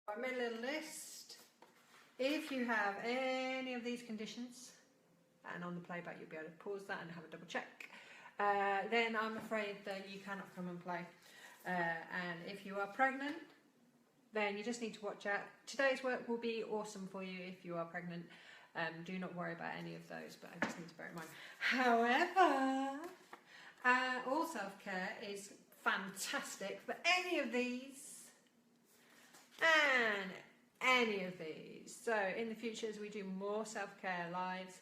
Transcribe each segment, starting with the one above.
I made a little list. If you have any of these conditions, and on the playback you'll be able to pause that and have a double check, then I'm afraid that you cannot come and play. And if you are pregnant, then you just need to watch out. Today's work will be awesome for you if you are pregnant. Do not worry about any of those, but I just need to bear in mind. However, all self-care is fantastic for any of these and any of these. So in the future, as we do more self-care lives,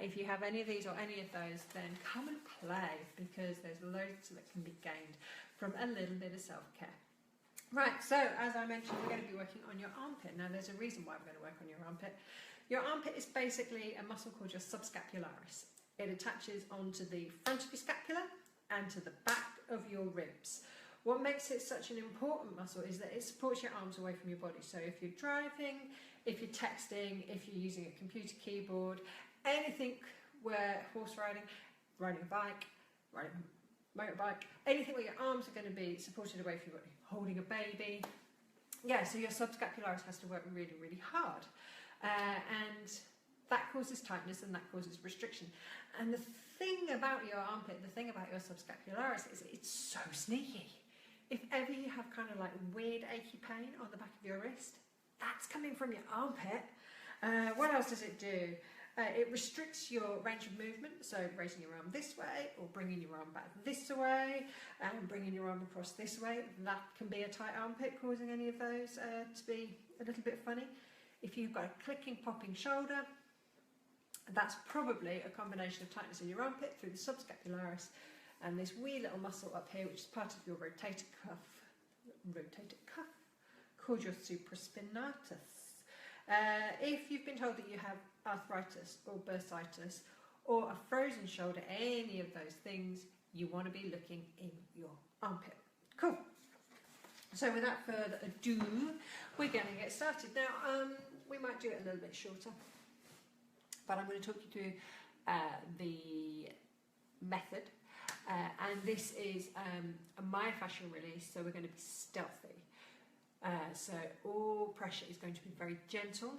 if you have any of these or any of those, then come and play, because there's loads that can be gained from a little bit of self-care. Right, so as I mentioned, we're going to be working on your armpit. Now there's a reason why we're going to work on your armpit. Your armpit is basically a muscle called your subscapularis. It attaches onto the front of your scapula and to the back of your ribs. What makes it such an important muscle is that it supports your arms away from your body. So if you're driving, if you're texting, if you're using a computer keyboard, anything where horse riding, riding a bike, riding a motorbike, anything where your arms are going to be supported away from your body, holding a baby. Yeah, so your subscapularis has to work really, really hard. And that causes tightness and that causes restriction. And the thing about your armpit, the thing about your subscapularis is it's so sneaky. If ever you have kind of like weird achy pain on the back of your wrist, that's coming from your armpit. What else does it do? It restricts your range of movement, so raising your arm this way or bringing your arm back this way and bringing your arm across this way. That can be a tight armpit, causing any of those to be a little bit funny. If you've got a clicking, popping shoulder, that's probably a combination of tightness in your armpit through the subscapularis and this wee little muscle up here, which is part of your rotator cuff, called your supraspinatus. If you've been told that you have arthritis or bursitis or a frozen shoulder, any of those things, you want to be looking in your armpit. Cool. So without further ado, we're going to get started. Now, we might do it a little bit shorter, but I'm going to talk you through the method. And this is a myofascial release, so we're going to be stealthy. So all pressure is going to be very gentle.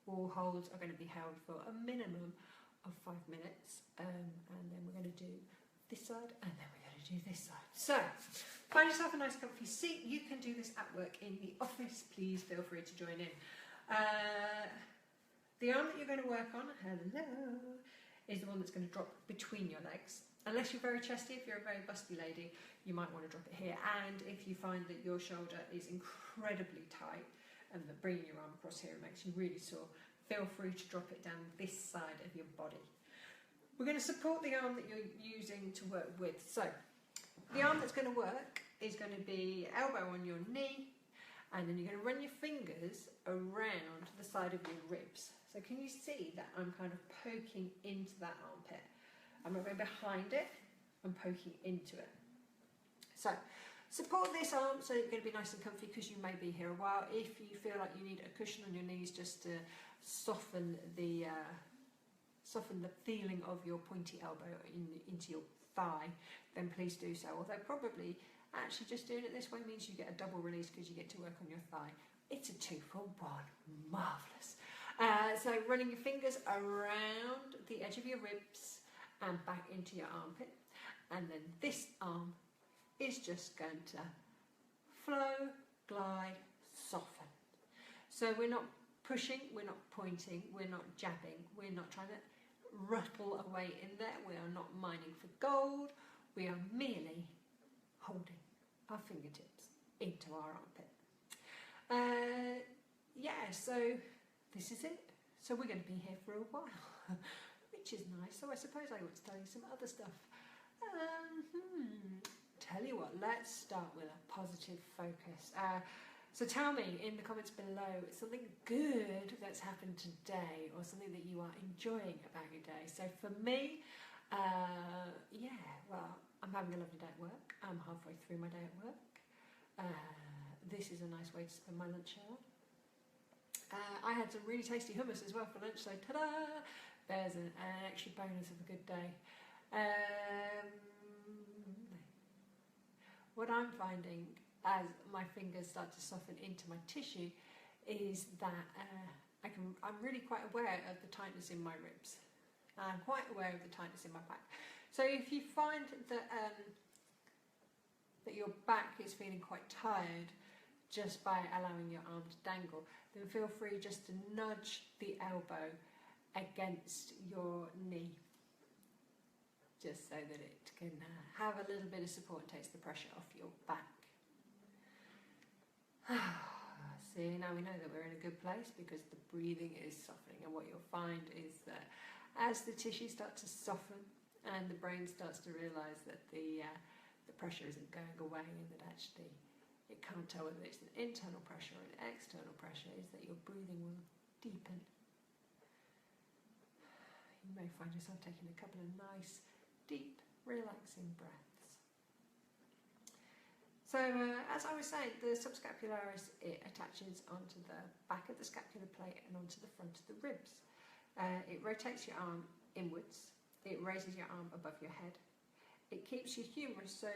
All holds are going to be held for a minimum of 5 minutes. And then we're going to do this side, and then we're going to do this side. So find yourself a nice comfy seat. You can do this at work, in the office. Please feel free to join in. The arm that you're going to work on, hello, is the one that's going to drop between your legs. Unless you're very chesty, if you're a very busty lady, you might want to drop it here. And if you find that your shoulder is incredibly tight and that bringing your arm across here makes you really sore, feel free to drop it down this side of your body. We're going to support the arm that you're using to work with. So the arm that's going to work is going to be elbow on your knee, and then you're going to run your fingers around the side of your ribs. So can you see that I'm kind of poking into that armpit? I'm not going behind it, I'm poking into it. So support this arm so you're going to be nice and comfy, because you may be here a while. If you feel like you need a cushion on your knees just to soften the feeling of your pointy elbow into your thigh, then please do so. Although probably actually just doing it this way means you get a double release, because you get to work on your thigh. It's a 2-for-1, marvellous. So running your fingers around the edge of your ribs and back into your armpit, and then this arm is just going to flow, glide, soften. So we're not pushing, we're not pointing, we're not jabbing, we're not trying to rattle away in there, we are not mining for gold, we are merely holding our fingertips into our armpit. Yeah, so this is it. So we're going to be here for a while, which is nice. So I suppose I ought to tell you some other stuff. Tell you what, let's start with a positive focus. So tell me in the comments below something good that's happened today, or something that you are enjoying about your day. So for me, yeah, well, I'm having a lovely day at work. I'm halfway through my day at work. This is a nice way to spend my lunch hour. I had some really tasty hummus as well for lunch, so ta-da! There's an extra bonus of a good day. What I'm finding as my fingers start to soften into my tissue is that I'm really quite aware of the tightness in my ribs. I'm quite aware of the tightness in my back. So if you find that that your back is feeling quite tired just by allowing your arm to dangle, then feel free just to nudge the elbow against your knee, just so that it can have a little bit of support and takes the pressure off your back. See, now we know that we're in a good place because the breathing is softening, and what you'll find is that as the tissue starts to soften and the brain starts to realise that the pressure isn't going away and that actually it can't tell whether it's an internal pressure or an external pressure, is that your breathing will deepen. You may find yourself taking a couple of nice, deep, relaxing breaths. So, as I was saying, the subscapularis, it attaches onto the back of the scapular plate and onto the front of the ribs. It rotates your arm inwards. It raises your arm above your head. It keeps your humerus, so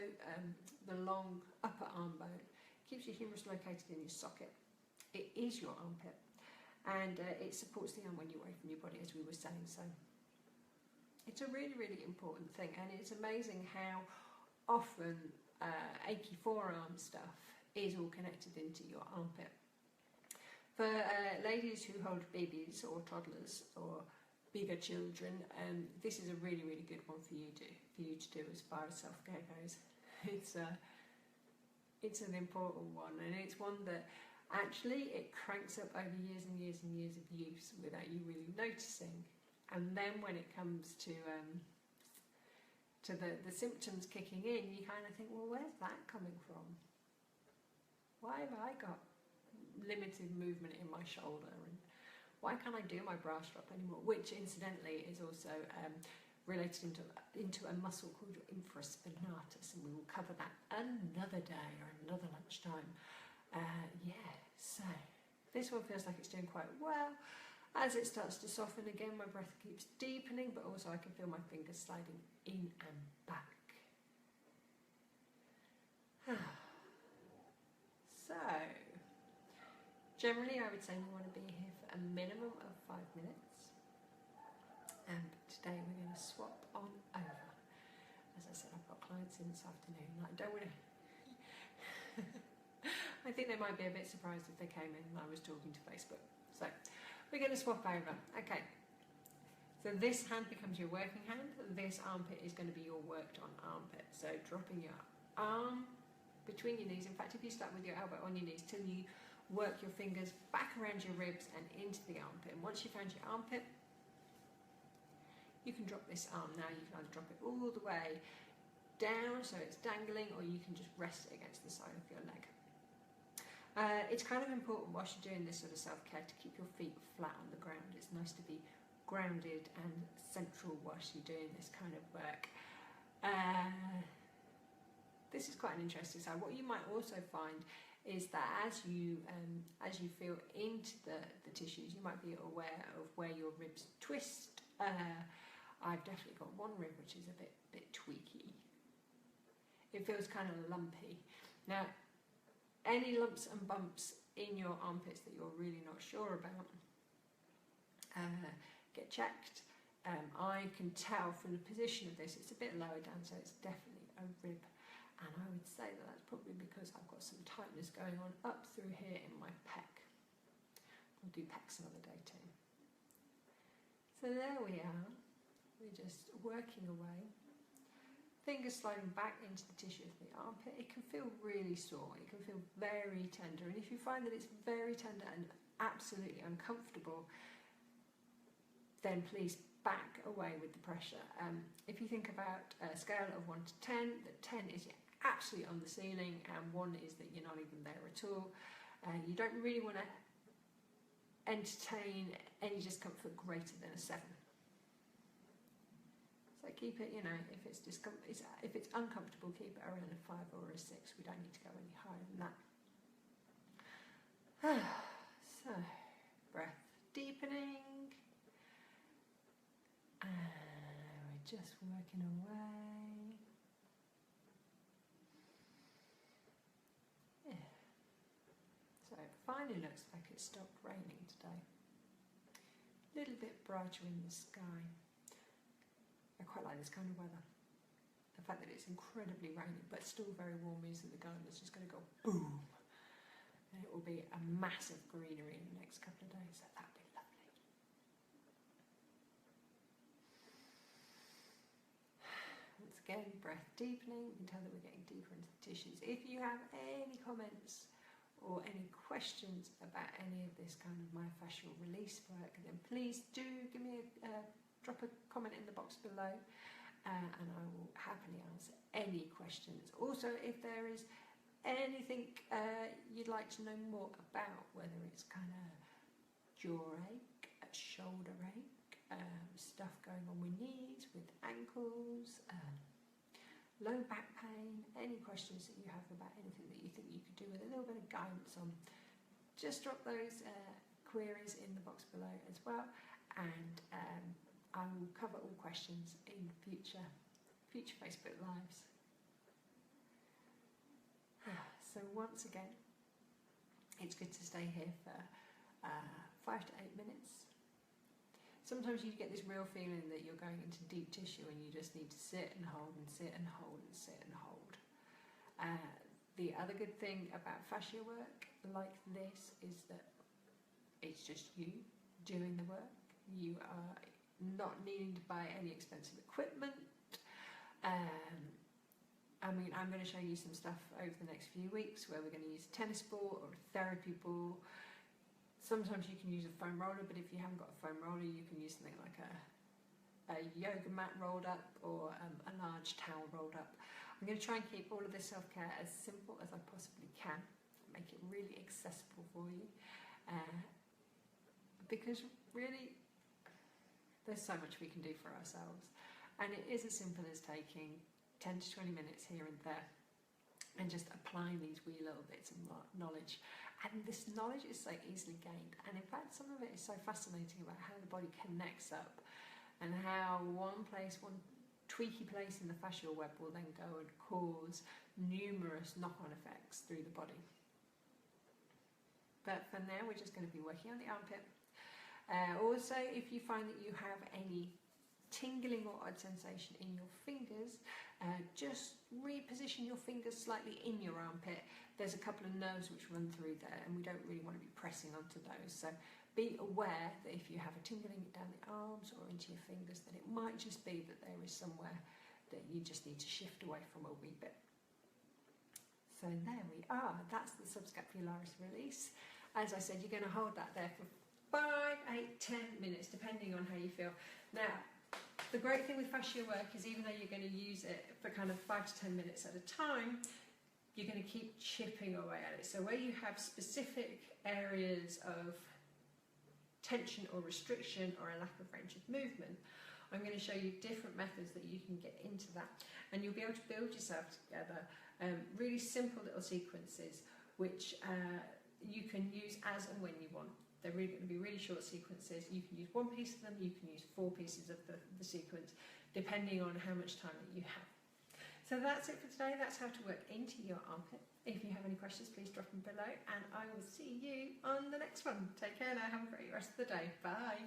the long upper arm bone, keeps your humerus located in your socket. It is your armpit, and it supports the arm when you're away from your body, as we were saying. So it's a really, really important thing, and it's amazing how often achy forearm stuff is all connected into your armpit. For ladies who hold babies or toddlers or bigger children, this is a really, really good one for you to do as far as self-care goes. It's an important one, and it's one that actually it cranks up over years and years and years of use without you really noticing. And then when it comes to the symptoms kicking in, you kind of think, well, where's that coming from? Why have I got limited movement in my shoulder, and why can't I do my bra strap anymore? Which incidentally is also related into a muscle called your infraspinatus, and we will cover that another day or another lunchtime. So this one feels like it's doing quite well. As it starts to soften again, my breath keeps deepening, but also I can feel my fingers sliding in and back. So generally I would say we want to be here for a minimum of 5 minutes, and today we're going to swap on over. As I said, I've got clients in this afternoon. I don't want to I think they might be a bit surprised if they came in and I was talking to Facebook. So we're going to swap over. Okay, so this hand becomes your working hand, this armpit is going to be your worked on armpit. So dropping your arm between your knees. In fact, if you start with your elbow on your knees till you work your fingers back around your ribs and into the armpit. And once you've found your armpit, you can drop this arm. Now you can either drop it all the way down so it's dangling, or you can just rest it against the side of your leg. It's kind of important whilst you're doing this sort of self-care to keep your feet flat on the ground. It's nice to be grounded and central whilst you're doing this kind of work. This is quite an interesting side. What you might also find is that as you feel into the tissues, you might be aware of where your ribs twist. I've definitely got one rib which is a bit tweaky. It feels kind of lumpy. Now, any lumps and bumps in your armpits that you're really not sure about, get checked. I can tell from the position of this, it's a bit lower down, so it's definitely a rib. And I would say that that's probably because I've got some tightness going on up through here in my pec. We'll do pecs another day too. So there we are. We're just working away. Fingers sliding back into the tissue of the armpit. It can feel really sore. It can feel very tender. And if you find that it's very tender and absolutely uncomfortable, then please back away with the pressure. If you think about a scale of 1 to 10, that 10 is absolutely on the ceiling and 1 is that you're not even there at all. You don't really want to entertain any discomfort greater than a 7. So keep it, if it's uncomfortable, keep it around a 5 or a 6. We don't need to go any higher than that. So, breath deepening. We're just working away. finally looks like it stopped raining today. A little bit brighter in the sky. I quite like this kind of weather. The fact that it's incredibly rainy but still very warm means that the garden is just going to go boom. And it will be a massive greenery in the next couple of days, so that'll be lovely. Once again, breath deepening. You can tell that we're getting deeper into the tissues. If you have any comments or any questions about any of this kind of myofascial release work, then please do give me drop a comment in the box below, and I will happily answer any questions. Also, if there is anything you'd like to know more about, whether it's kind of jaw ache, shoulder ache, stuff going on with knees, with ankles, low back pain, any questions that you have about anything that you think you could do with a little bit of guidance on, just drop those queries in the box below as well, and I will cover all questions in future Facebook Lives. So once again, it's good to stay here for 5 to 8 minutes. Sometimes you get this real feeling that you're going into deep tissue and you just need to sit and hold and sit and hold and sit and hold. The other good thing about fascia work like this is that it's just you doing the work. You are not needing to buy any expensive equipment. I mean, I'm going to show you some stuff over the next few weeks where we're going to use a tennis ball or a therapy ball. Sometimes you can use a foam roller, but if you haven't got a foam roller, you can use something like a yoga mat rolled up or a large towel rolled up. I'm going to try and keep all of this self-care as simple as I possibly can, make it really accessible for you, because really there's so much we can do for ourselves, and it is as simple as taking 10 to 20 minutes here and there and just applying these wee little bits of knowledge. And this knowledge is so easily gained, and in fact some of it is so fascinating about how the body connects up and how one tweaky place in the fascial web will then go and cause numerous knock-on effects through the body. But for now we're just going to be working on the armpit. Also, if you find that you have any tingling or odd sensation in your fingers, just reposition your fingers slightly in your armpit. There's a couple of nerves which run through there, and we don't really want to be pressing onto those. So be aware that if you have a tingling down the arms or into your fingers, that it might just be that there is somewhere that you just need to shift away from a wee bit. So there we are. That's the subscapularis release. As I said, you're going to hold that there for 5, 8, 10 minutes, depending on how you feel. Now, the great thing with fascia work is even though you're going to use it for kind of 5 to 10 minutes at a time, you're going to keep chipping away at it. So where you have specific areas of tension or restriction or a lack of range of movement, I'm going to show you different methods that you can get into that, and you'll be able to build yourself together really simple little sequences which you can use as and when you want. They're really going to be really short sequences. You can use one piece of them, you can use 4 pieces of the sequence, depending on how much time that you have. So that's it for today. That's how to work into your armpit. If you have any questions, please drop them below, and I will see you on the next one. Take care now. Have a great rest of the day. Bye.